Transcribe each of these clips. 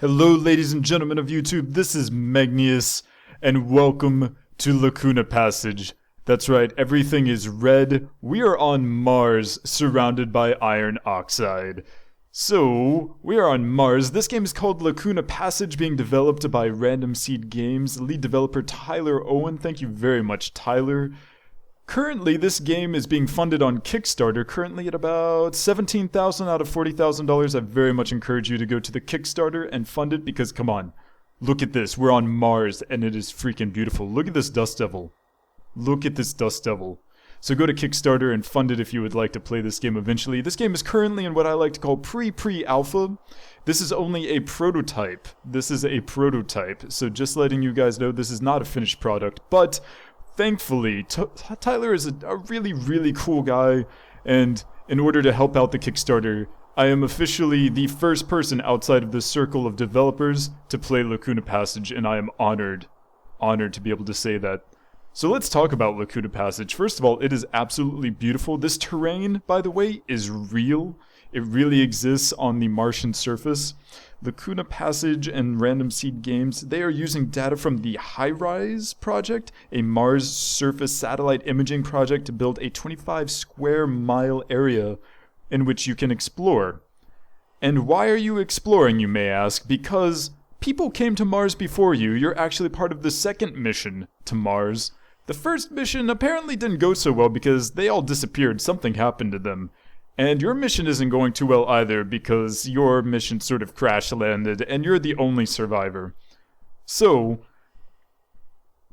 Hello, ladies and gentlemen of YouTube, this is Megneous, and welcome to Lacuna Passage. That's right, everything is red. We are on Mars, surrounded by iron oxide. So, we are on Mars. This game is called Lacuna Passage, being developed by Random Seed Games. Lead developer Tyler Owen, thank you very much, Tyler. Currently, this game is being funded on Kickstarter, currently at about $17,000 out of $40,000. I very much encourage you to go to the Kickstarter and fund it because, come on, look at this. We're on Mars and it is freaking beautiful. Look at this Dust Devil. Look at this Dust Devil. So go to Kickstarter and fund it if you would like to play this game eventually. This game is currently in what I like to call pre-alpha. This is only a prototype. So just letting you guys know, this is not a finished product, but thankfully, Tyler is a really, really cool guy, and in order to help out the Kickstarter, I am officially the first person outside of this circle of developers to play Lacuna Passage, and I am honored to be able to say that. So let's talk about Lacuna Passage. First of all, it is absolutely beautiful. This terrain, by the way, is real. It really exists on the Martian surface. Lacuna Passage and Random Seed Games, they are using data from the HiRISE project, a Mars surface satellite imaging project to build a 25 square mile area in which you can explore. And why are you exploring, you may ask? Because people came to Mars before you. You're actually part of the second mission to Mars. The first mission apparently didn't go so well because they all disappeared. Something happened to them. And your mission isn't going too well either because your mission sort of crash landed and you're the only survivor. So,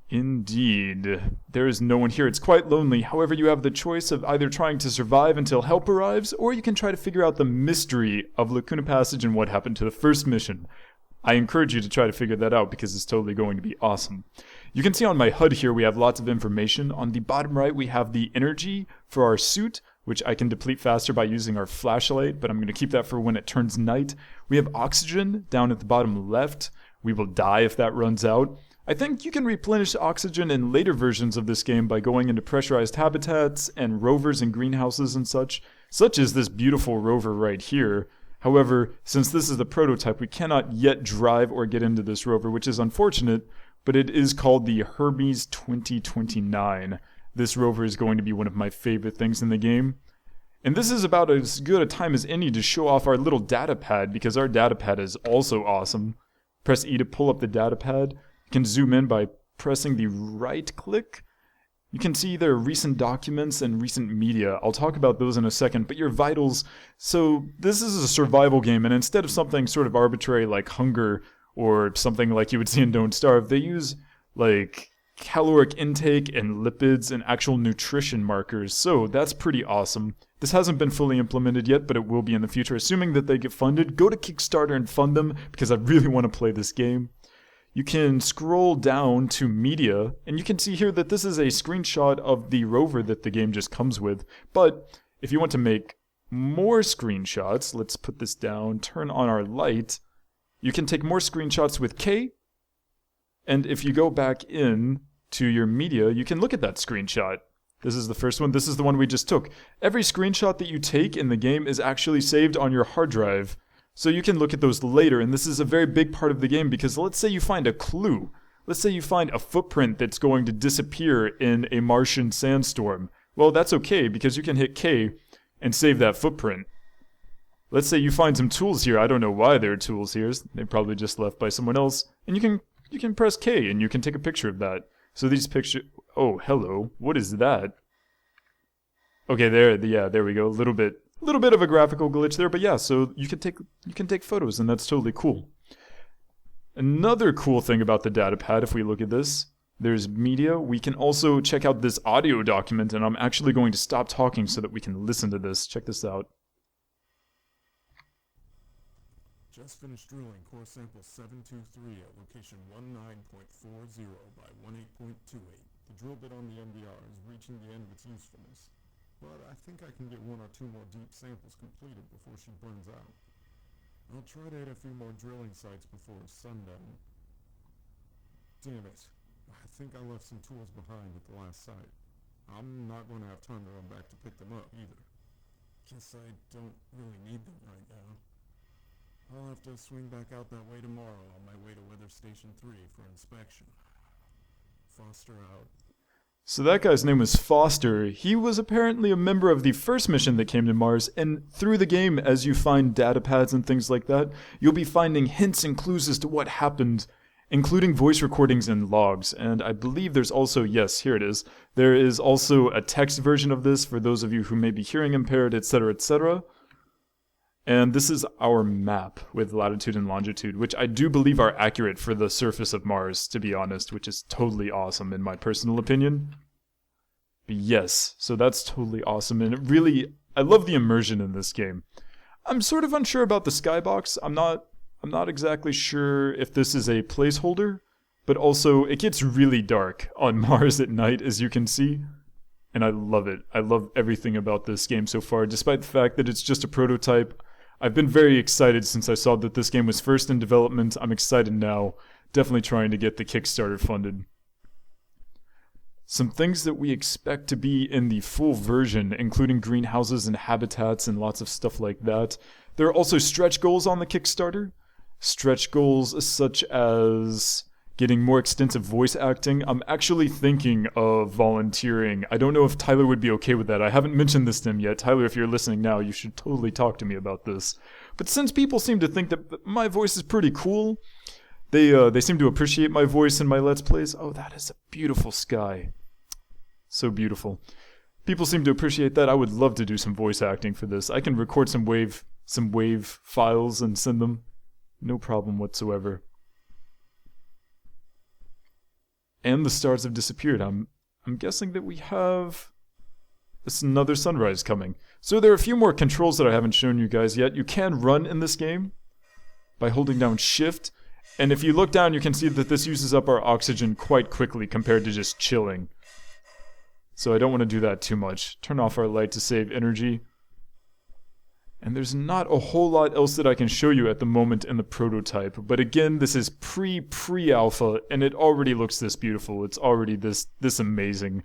indeed, there is no one here. It's quite lonely. However, you have the choice of either trying to survive until help arrives, or you can try to figure out the mystery of Lacuna Passage and what happened to the first mission. I encourage you to try to figure that out because it's totally going to be awesome. You can see on my HUD here we have lots of information. On the bottom right we have the energy for our suit, which I can deplete faster by using our flashlight, but I'm going to keep that for when it turns night. We have oxygen down at the bottom left. We will die if that runs out. I think you can replenish oxygen in later versions of this game by going into pressurized habitats and rovers and greenhouses and such as this beautiful rover right here. However, since this is the prototype, we cannot yet drive or get into this rover, which is unfortunate, but it is called the Hermes 2029. This rover is going to be one of my favorite things in the game. And this is about as good a time as any to show off our little data pad, because our data pad is also awesome. Press E to pull up the data pad. You can zoom in by pressing the right click. You can see their recent documents and recent media. I'll talk about those in a second, but your vitals. So this is a survival game, and instead of something sort of arbitrary like hunger or something like you would see in Don't Starve, they use like caloric intake and lipids and actual nutrition markers. So that's pretty awesome. This hasn't been fully implemented yet, but it will be in the future. Assuming that they get funded, go to Kickstarter and fund them because I really want to play this game. You can scroll down to media, and you can see here that this is a screenshot of the rover that the game just comes with. But if you want to make more screenshots, let's put this down, turn on our light. You can take more screenshots with K, and if you go back in to your media, you can look at that screenshot. This is the first one. This is the one we just took. Every screenshot that you take in the game is actually saved on your hard drive. So you can look at those later, and this is a very big part of the game because let's say you find a clue. Let's say you find a footprint that's going to disappear in a Martian sandstorm. Well, that's okay because you can hit K and save that footprint. Let's say you find some tools here. I don't know why there are tools here. They probably just left by someone else. And you can press K and you can take a picture of that. So these pictures... Oh, hello. What is that? Okay, there we go. A little bit of a graphical glitch there, but yeah, so you can take photos, and that's totally cool. Another cool thing about the data pad, if we look at this, there's media. We can also check out this audio document, and I'm actually going to stop talking so that we can listen to this. Check this out. Just finished drilling core sample 723 at location 19.40 by 18.28. The drill bit on the MBR is reaching the end of its usefulness, but I think I can get one or two more deep samples completed before she burns out. I'll try to hit a few more drilling sites before sundown. Damn it. I think I left some tools behind at the last site. I'm not going to have time to run back to pick them up either. Guess I don't really need them right now. I'll have to swing back out that way tomorrow on my way to Weather Station 3 for inspection. Foster out. So that guy's name was Foster. He was apparently a member of the first mission that came to Mars, and through the game, as you find data pads and things like that, you'll be finding hints and clues as to what happened, including voice recordings and logs. And I believe there's also, yes, here it is, there is also a text version of this for those of you who may be hearing impaired, etc., etc. And this is our map with latitude and longitude, which I do believe are accurate for the surface of Mars, to be honest, which is totally awesome in my personal opinion. But yes, so that's totally awesome, and it really, I love the immersion in this game. I'm sort of unsure about the skybox. I'm not exactly sure if this is a placeholder, but also it gets really dark on Mars at night, as you can see. And I love it. I love everything about this game so far, despite the fact that it's just a prototype. I've been very excited since I saw that this game was first in development. I'm excited now. Definitely trying to get the Kickstarter funded. Some things that we expect to be in the full version, including greenhouses and habitats and lots of stuff like that. There are also stretch goals on the Kickstarter. Stretch goals such as getting more extensive voice acting. I'm actually thinking of volunteering. I don't know if Tyler would be okay with that. I haven't mentioned this to him yet. Tyler, if you're listening now, you should totally talk to me about this. But since people seem to think that my voice is pretty cool, they seem to appreciate my voice in my Let's Plays. Oh, that is a beautiful sky. So beautiful. People seem to appreciate that. I would love to do some voice acting for this. I can record some wave files and send them. No problem whatsoever. And the stars have disappeared. I'm guessing that we have another sunrise coming. So there are a few more controls that I haven't shown you guys yet. You can run in this game by holding down shift. And if you look down, you can see that this uses up our oxygen quite quickly compared to just chilling. So I don't want to do that too much. Turn off our light to save energy. And there's not a whole lot else that I can show you at the moment in the prototype. But again, this is pre-alpha, and it already looks this beautiful. It's already this amazing.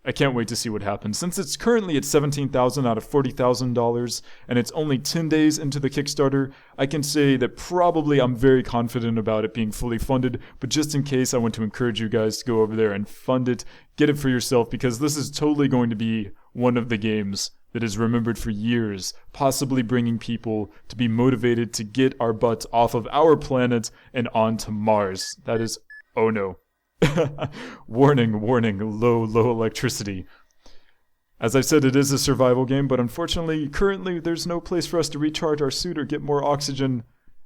I can't wait to see what happens. Since it's currently at $17,000 out of $40,000, and it's only 10 days into the Kickstarter, I can say that probably I'm very confident about it being fully funded. But just in case, I want to encourage you guys to go over there and fund it. Get it for yourself, because this is totally going to be one of the games that is remembered for years, possibly bringing people to be motivated to get our butts off of our planet and onto Mars. That is, oh no. Warning, low electricity. As I said, it is a survival game, but unfortunately, currently, there's no place for us to recharge our suit or get more oxygen,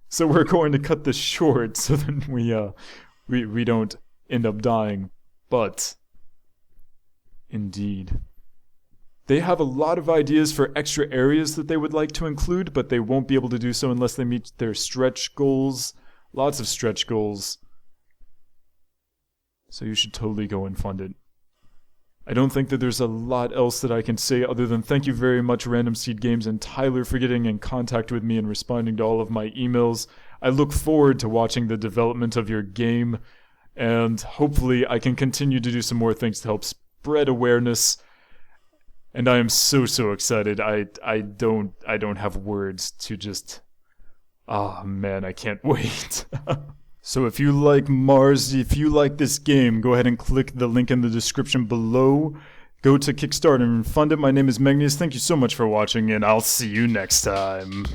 so we're going to cut this short so that we don't end up dying. But, indeed. They have a lot of ideas for extra areas that they would like to include, but they won't be able to do so unless they meet their stretch goals. Lots of stretch goals. So you should totally go and fund it. I don't think that there's a lot else that I can say other than thank you very much, Random Seed Games and Tyler, for getting in contact with me and responding to all of my emails. I look forward to watching the development of your game, and hopefully I can continue to do some more things to help spread awareness. And I am so excited. I don't have words to just... Ah, man, I can't wait. So if you like Mars, if you like this game, go ahead and click the link in the description below. Go to Kickstarter and fund it. My name is Megneous. Thank you so much for watching, and I'll see you next time.